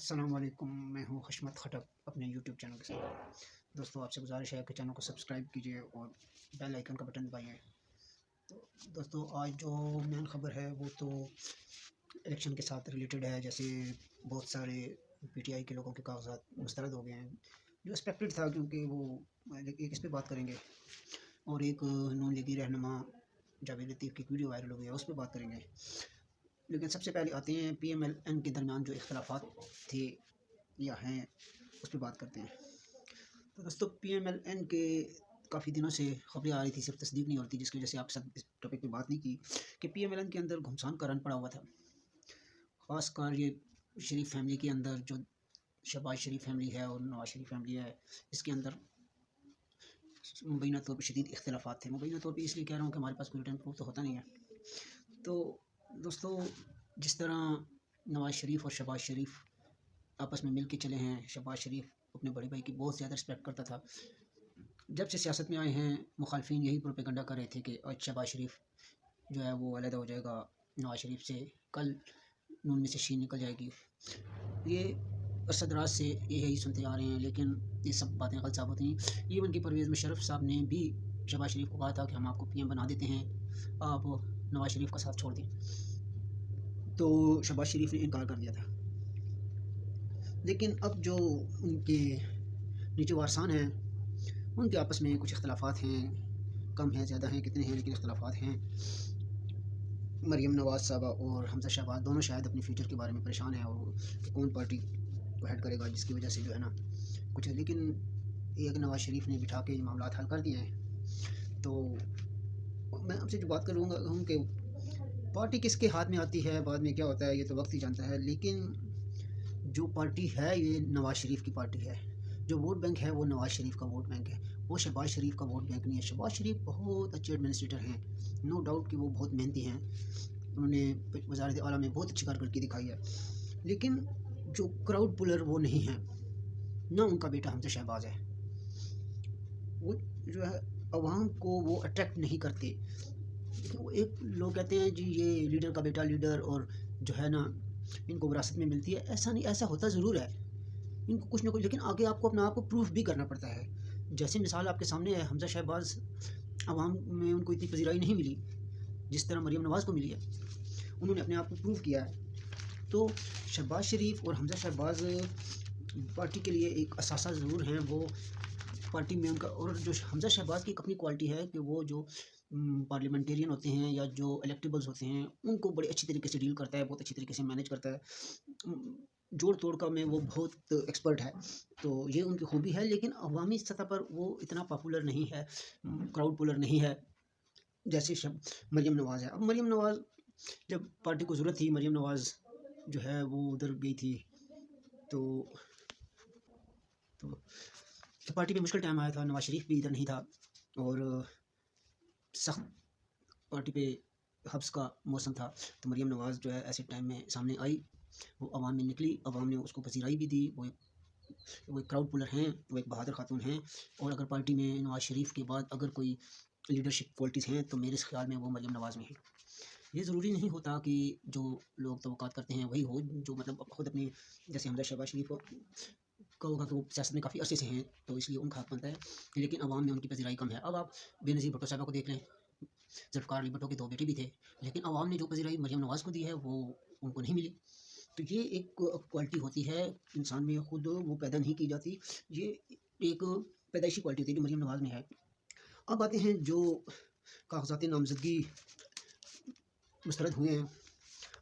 अस्सलाम वालेकुम, मैं हूँ हशमत खटक अपने यूट्यूब चैनल के साथ। दोस्तों, आपसे गुजारिश है कि चैनल को सब्सक्राइब कीजिए और बेल आइकन का बटन दबाइए। तो दोस्तों, आज जो मेन खबर है वो तो इलेक्शन के साथ रिलेटेड है। जैसे बहुत सारे पीटीआई के लोगों के कागजात मुस्तरद हो गए हैं, जो एक्सपेक्टेड था, क्योंकि वो एक इस पर बात करेंगे और एक नून लीगी रहनुमा जावेद लतीफ़ की वीडियो वायरल हो गई है, उस पर बात करेंगे। लेकिन सबसे पहले आते हैं PMLN के दरमियान जो इख्तलाफात थे या हैं, उस पर बात करते हैं। तो दोस्तों, PMLN के काफ़ी दिनों से खबरें आ रही थी, सिर्फ तस्दीक नहीं होती, जिसकी वजह से आपके साथ इस टॉपिक पे बात नहीं की कि PMLN के अंदर घुमसान का रन पड़ा हुआ था। ख़ासकर ये शरीफ फैमिली के अंदर, जो शहबाज शरीफ फैमिली है और नवाज शरीफ फैमिली है, इसके अंदर मुबैना तौर पर शदीद इख्तलाफात थे। मुबैना तौर पर इसलिए कह रहा हूँ कि हमारे पास कोई रिटर्न प्रूफ तो होता नहीं है। तो दोस्तों, जिस तरह नवाज शरीफ और शहबाज शरीफ आपस में मिल के चले हैं, शहबाज शरीफ अपने बड़े भाई की बहुत ज़्यादा रिस्पेक्ट करता था। जब से सियासत में आए हैं, मुखालफिन यही प्रोपेगेंडा कर रहे थे कि आज शहबाज शरीफ जो है वो अलहदा हो जाएगा नवाज शरीफ से, कल नून में से शीन निकल जाएगी। ये अरसदराज से यही सुनते आ रहे हैं, लेकिन ये सब बातें गलत साबित हुई। इवन कि परवेज़ मुशर्रफ साहब ने भी शहबाज शरीफ को कहा था कि हम आपको PM बना देते हैं, आप नवाज शरीफ का साथ छोड़ दें। तो शहबाज शरीफ ने इनकार कर दिया था। लेकिन अब जो उनके नीचे वारसान हैं, उनके आपस में कुछ इख्तलाफात हैं, कम हैं ज़्यादा हैं कितने हैं, लेकिन इख्तलाफात हैं। मरीम नवाज़ साहबा और हमजा शहबाज दोनों शायद अपने फ्यूचर के बारे में परेशान हैं और कौन पार्टी को हेड करेगा, जिसकी वजह से जो है ना कुछ। लेकिन एक नवाज शरीफ ने बिठा के ये मामला हल कर दिए हैं। तो मैं आपसे जो बात करूँगा हूँ कि पार्टी किसके हाथ में आती है, बाद में क्या होता है, ये तो वक्त ही जानता है। लेकिन जो पार्टी है, ये नवाज शरीफ की पार्टी है। जो वोट बैंक है वो नवाज शरीफ का वोट बैंक है, वो शहबाज शरीफ का वोट बैंक नहीं है। शहबाज शरीफ बहुत अच्छे एडमिनिस्ट्रेटर हैं, नो डाउट कि वो बहुत मेहनती हैं, उन्होंने वज़ारत आला में बहुत अच्छी कारकर्दगी दिखाई है। लेकिन जो क्राउड पुलर वो नहीं है, ना उनका बेटा हमजा शहबाज है। वो जो है अवाम को वो अट्रैक्ट नहीं करते। वो एक लोग कहते हैं जी ये लीडर का बेटा लीडर, और जो है ना इनको विरासत में मिलती है। ऐसा नहीं, ऐसा होता ज़रूर है, इनको कुछ ना कुछ, लेकिन आगे आपको अपना आप को प्रूफ भी करना पड़ता है। जैसे मिसाल आपके सामने है, हमजा शहबाज अवाम में उनको इतनी पजीराई नहीं मिली जिस तरह मरीम नवाज़ को मिली है, उन्होंने अपने आप को प्रूव किया है। तो शहबाज शरीफ और हमजा शहबाज पार्टी के लिए एक असासा ज़रूर हैं, वो पार्टी में उनका। और जो हमजा शहबाज की एक अपनी क्वालिटी है कि वो जो पार्लियामेंटेरियन होते हैं या जो इलेक्टेबल्स होते हैं, उनको बड़ी अच्छी तरीके से डील करता है, बहुत अच्छी तरीके से मैनेज करता है, जोड़ तोड़ का में वो बहुत एक्सपर्ट है। तो ये उनकी खूबी है। लेकिन अवामी सतह पर वो इतना पॉपुलर नहीं है, क्राउड पुलर नहीं है जैसे मरीम नवाज़ है। अब मरीम नवाज़, जब पार्टी को ज़रूरत थी, मरीम नवाज़ जो है वो उधर गई थी, तो पार्टी में मुश्किल टाइम आया था, नवाज शरीफ भी इधर नहीं था और सख्त पार्टी पे हब्स का मौसम था। तो मरीम नवाज़ जो है ऐसे टाइम में सामने आई, वो अवाम में निकली, अवाम ने उसको पसीराई भी दी। वो एक क्राउड पुलर हैं, वो एक बहादुर खातून हैं। और अगर पार्टी में नवाज शरीफ के बाद अगर कोई लीडरशिप क्वालिटीज़ हैं तो मेरे ख्याल में वो मरीम नवाज़ में हैं। ये ज़रूरी नहीं होता कि जो लोग तवक्कात करते हैं वही हो, जो मतलब ख़ुद अपनी, जैसे हमजा शहबाज शरीफ का होगा कि वो सियासत में काफ़ी अरसे से हैं, तो इसलिए उनका हक बनता है। लेकिन अवाम में उनकी पजीराई कम है। अब आप बेनज़ीर भुट्टो साहबा को देख लें, ज़ुल्फ़िकार अली भुट्टो के 2 बेटे भी थे, लेकिन अवाम ने जो पजीराई मरीम नवाज़ को दी है वो उनको नहीं मिली। तो ये एक क्वालिटी होती है इंसान में, खुद वो पैदा नहीं की जाती, ये एक पैदाइशी क्वालिटी होती है जो मरीम नवाज़ में है। अब आते हैं जो कागजात नामजदगी मुस्तरद हुए हैं।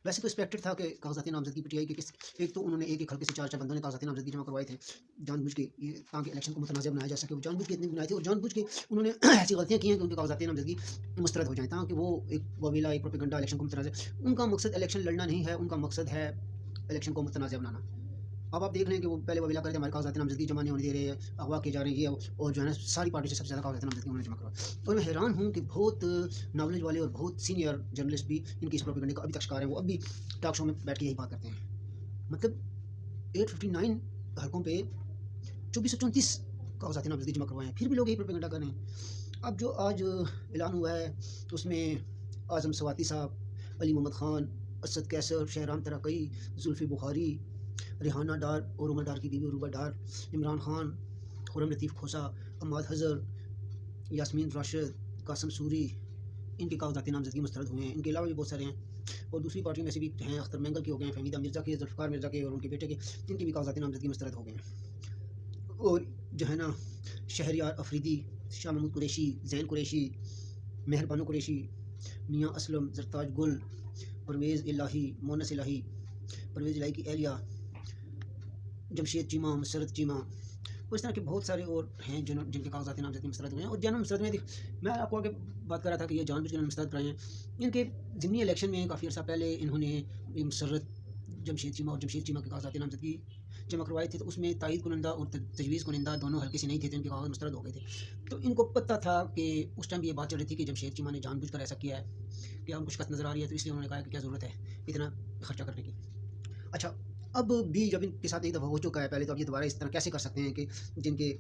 वैसे तो एक्सपेक्टेड था कि कागजात नामजदगी PTI के किस, एक तो उन्होंने एक हल्के से 4 बंदों ने कागजात नामजदगी जमा करवाए थे जानबूझ के, ये ताकि इलेक्शन को मुतनाज़ बनाया जा सके। वो जानबूझ के इतने बनाए थे और जानबूझ के उन्होंने ऐसी गलतियाँ की हैं कि उनके कागजात नामजदगी मुस्तरद हो जाएँ, ताकि वो एक ववीला, एक प्रोपेगेंडा इलेक्शन को मुतनाज़। उनका मकसद इलेक्शन लड़ना नहीं है, उनका मकसद है इलेक्शन को मुतनाज़ बनाना। अब आप देख रहे हैं कि वो पहले ववीला कर रहे थे, हमारे कागजात नामजदगी जमा नहीं होने दे रहे हैं, अगवा किए जा रहे हैं ये, और जो है ना सारी पार्टी से सबसे ज़्यादा कागजात नामजदगी उन्होंने जमा करवाया। और मैं हैरान हूँ कि बहुत नॉलेज वाले और बहुत सीनियर जर्नलिस्ट भी इनकी इस प्रोपेगेंडे का अभी तक शिकार हैं। वो अभी टॉक शो में बैठ के यही बात करते हैं। मतलब 859 हलकों पे 2434 कागजात नामजदगी जमा करवाए हैं, फिर भी लोग यही प्रोपेगेंडा कर रहे हैं। अब जो आज ऐलान हुआ है उसमें आज़म सवाती साहब, अली मोहम्मद ख़ान, असद कैसर, शहराम तरक़ई, जुल्फ़ी बुखारी रिहाना डार और उमर डार की बीवी रूबा डार, इमरान खान, खुरम लतीफ़ खोसा, अम्माद हज़र, यास्मीन राशिद, कासम सूरी, इनके कागजाती नामजदगी मुस्तरद हुए हैं। इनके अलावा भी बहुत सारे हैं और दूसरी पार्टियों में से भी हैं, अख्तर मैंगल के हो गए हैं, फहमीदा मिर्ज़ा के, जुल्फ़िकार मिर्ज़ा के और उनके बेटे के, इनके भी कागजाती नामजदगी मुस्तरद हो गए हैं। और जो है ना शहरयार अफरीदी, शाह महमूद कुरैशी, ज़ैन कुरैशी, मेहरबानो कुरैशी, मियाँ असलम, ज़रताज गुल, परवेज़ इलाही, मोनस इलाही, परवेज़ इलाही की एहलिया, जमशेद चीमा, मसरत चीमा, और इस तरह के बहुत सारे और हैं जिनके कागजात नामजदगी मुस्तरद हुए हैं। और जन्म मुस्तरद में मैं आपको आगे बात कर रहा था कि ये जानबूझकर मुस्तरद कराए हैं। इनके ज़िमनी इलेक्शन में काफ़ी अर्सा पहले इन्होंने मसरत जमशेद चीमा और जमशेद चीमा के कागजात नामजदगी जमा करवाए थे, तो उसमें तायद कुनंदा और तजवीज़ कुनंदा दोनों हल्के से नहीं थे, तो इनके कागज़ मुस्तरद हो गए थे। तो इनको पता था कि उस टाइम ये बात चल रही थी कि जमशेद चीमा ने जानबूझकर ऐसा किया है कि हम कुछ नज़र आ रही है, तो इसलिए उन्होंने कहा कि क्या ज़रूरत है इतना खर्चा करने की। अच्छा, अब भी जब इनके साथ एक दफ़ा हो चुका है पहले, तो अब ये दोबारा इस तरह कैसे कर सकते हैं कि जिनके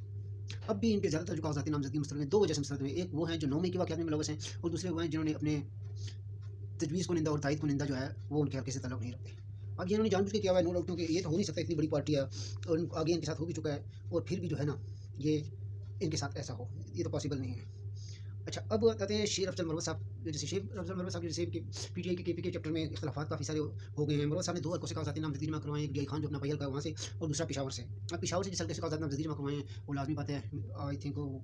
अब भी इनके ज़्यादातर जो कागजाती नामजदगी मुस्तरद हैं, दो वजह से मुस्तरद हुए। एक वो हैं जो 9 मई के वाक़यात में मुलव्वस हैं, और दूसरे वो हैं जिन्होंने अपने तजवीज़ कुनिंदा और तायद कुनिंदा जो है वो उनके हल्के से तल्लुक़ नहीं रखते। अब ये इन्होंने जानबूझ के किया हुआ है, नो डाउट, क्योंकि ये तो हो नहीं सकता, इतनी बड़ी पार्टी है और आगे इनके साथ हो भी चुका है, और फिर भी जो है ना ये इनके साथ ऐसा हो, ये तो पॉसिबल नहीं है। अच्छा, अब आते हैं शेर अफजल मरवत साहब। जैसे शेर अफजल मरवत साहब जैसे कि पीटीआई के केपी के चैप्टर में इख्तलाफात काफ़ी सारे हो गए हैं। मरवत साहब ने 2 हल्कों से कागजाती नामजदगी जमा करवाए, एक डीआई खान जो अपना भाई हल्का है वहाँ से, और दूसरा पेशावर से। अब पेशावर से जिस हल्के से कागजाती नामजदगी जमा करवाए हैं वो लाजमी बात है, आई थिंक वो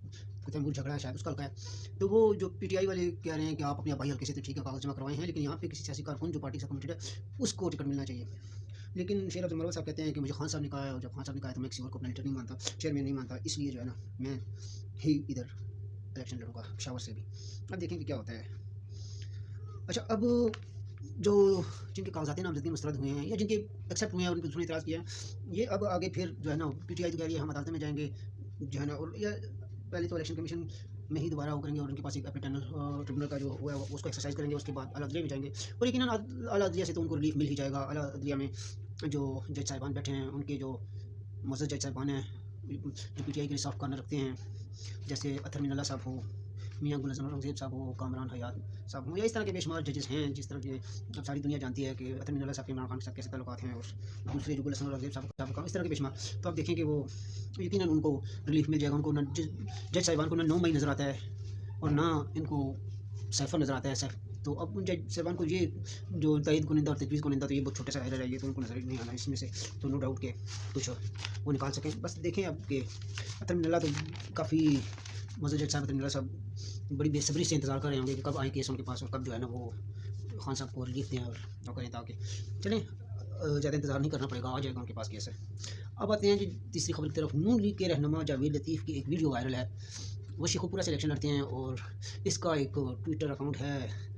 तैमूर झगड़ा है शायद उसका हल्का है। तो वो जो पीटीआई वाले कह रहे हैं कि आप अपने भाई हल्के से तो ठीक है कागज जमा करवाए हैं, लेकिन यहाँ पे किसी सियासी कारकुन जो पार्टी से कमिटेड है उसको टिकट मिलना चाहिए। लेकिन शेर अफजल मरवत साहब कहते हैं कि मुझे खान साहब ने कहा है, और जब खान साहब ने कहा है तो मैं किसी और को अपना लीडर नहीं मानता, चेयरमैन नहीं मानता, इसलिए जो है ना मैं ही इधर इलेक्शन लड़ूंगा पेशावर से भी। अब देखेंगे क्या होता है। अच्छा, अब जो जिनके कागजाती नामजदगी मुस्तरद हुए हैं या जिनके एक्सेप्ट हुए हैं और उन पर दूसरे इतराज़ किया है, ये अब आगे फिर जो है ना पीटीआई तो कह रही है हम अदालत में जाएंगे जो है ना, और या पहले तो इलेक्शन कमीशन में ही दोबारा वो करेंगे और उनके पास एक पैनल ट्रिब्यूनल का जो हुआ है उसको एक्सरसाइज करेंगे, उसके बाद आला अदलिया में जाएंगे, और यकीनन आला अदलिया से तो उनको रिलीफ मिल ही जाएगा। आला अदलिया में जो जज साहिबान बैठे हैं, उनके जो मुअज़्ज़ज़ जज साहिबान हैं जो पीटीआई के लिए सॉफ्ट कॉर्नर रखते हैं, जैसे अतर मिनल्ला साहब हो, मियाँ गुलज़र औरंगज़ेब साहब हो, कामरान हयात साहब हो, या इस तरह के बेशुमार जजेस हैं, जिस तरह के अब सारी दुनिया जानती है कि अतर मिनल्ला साहब के इमरान खान के साथ कैसे ताल्लुकात हैं, और दूसरे जो गुलज़र औरंगज़ेब साहब का इस तरह के बेशुमार। तो आप देखें कि वो यकीनन उनको रिलीफ मिल जाएगा। उनको ना जज साहिबान को ना 9 मई नज़र आता है और ना इनको सैफर नज़र आता है। तो अब उन जज साहिबान को ये जो तायद कुनिंदा और तजवीज़ कुनिंदा, तो ये बहुत छोटे सा एरर है, ये तो उनको नज़र नहीं आना इसमें से, तो नो डाउट के कुछ वो निकाल सकें। बस देखें अब कि अतर मिनल्ला तो काफ़ी मुअज़्ज़ज़ जज साहब अतर मिनल्ला साहब बड़ी बेसब्री से इंतज़ार कर रहे होंगे कि कब आए केस उनके पास और कब जो है ना वो खान साहब को रिलीफ दें और वो करें, ताकि चलें ज़्यादा इंतज़ार नहीं करना पड़ेगा, आ जाएगा उनके पास केस है। अब आते हैं जी तीसरी खबर की तरफ। नून लीग के रहनुमा जावेद लतीफ़ की एक वीडियो वायरल है। वो शेखुपुरा से इलेक्शन लड़ते हैं और इसका एक ट्विटर अकाउंट है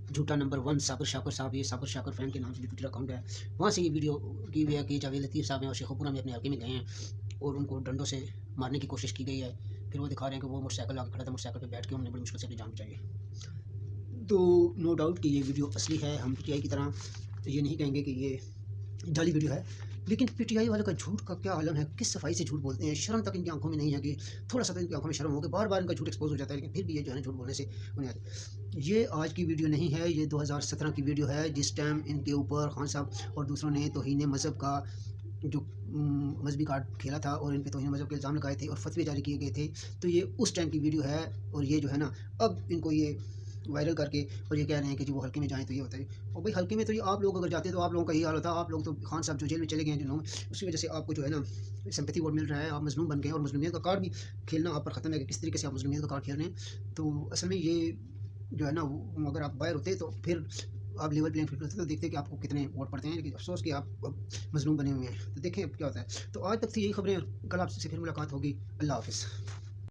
झूठा नंबर 1 साबर शाकर साहब, ये साबर शाकर फैन के नाम से ट्विटर अकाउंट है। वहाँ से ये वीडियो की हुई है कि जावेद लतीफ़ साहब हैं और शेखुपुरा में अपने हल्के में गए हैं और उनको डंडों से मारने की कोशिश की गई है। फिर वो दिखा रहे हैं कि वो मोटरसाइकिल आगे खड़ा था, मोटरसाइकिल पे बैठ के उन्होंने बड़ी मुश्किल से अपनी जान बचाई। तो नो डाउट कि ये वीडियो असली है। हम पीटीआई की तरह ये नहीं कहेंगे कि ये जाली वीडियो है, लेकिन पीटीआई वालों का झूठ का क्या आलम है, किस सफाई से झूठ बोलते हैं। शर्म तक इनकी आंखों में नहीं है कि थोड़ा सा तो इनकी आंखों में शर्म हो कि बार बार इनका झूठ एक्सपोज हो जाता है, लेकिन फिर भी ये जो है झूठ बोलने से उन्हें आते। ये आज की वीडियो नहीं है, ये 2017 की वीडियो है, जिस टाइम इनके ऊपर खान साहब और दूसरों ने तौहीन मज़हब का जो मजहबी कार्ड खेला था और इन पर तौहीन मज़हब के इल्ज़ाम लगाए थे और फतवे जारी किए गए थे। तो ये उस टाइम की वीडियो है और ये जो है ना अब इनको ये वायरल करके और ये कह रहे हैं कि जी वो हल्के में जाएँ तो ये होता है। और भाई हल्के में तो ये आप लोग अगर जाते तो आप लोगों का ही हाल होता। आप लोग तो खान साहब जो जेल में चले गए हैं जिन्होंने, उसकी वजह से आपको जो है ना सिंपैथी वोट मिल रहा है, आप मजलूम बन गए और मजलूमियत का कार्ड भी खेलना आप पर ख़त्म है कि किस तरीके से आप मजलूमियत का कार्ड खेल रहे हैं। तो असल में ये जो है ना अगर आप बाहर होते तो फिर आप लेवल प्लेइंग फील्ड होते तो देखते कि आपको कितने वोट पड़ते हैं, लेकिन अफसोस कि आप अब मजलूम बने हुए हैं। तो देखें अब क्या होता है। तो आज तक थी यही खबरें, कल आपसे फिर मुलाकात होगी। अल्लाह हाफ़िज़।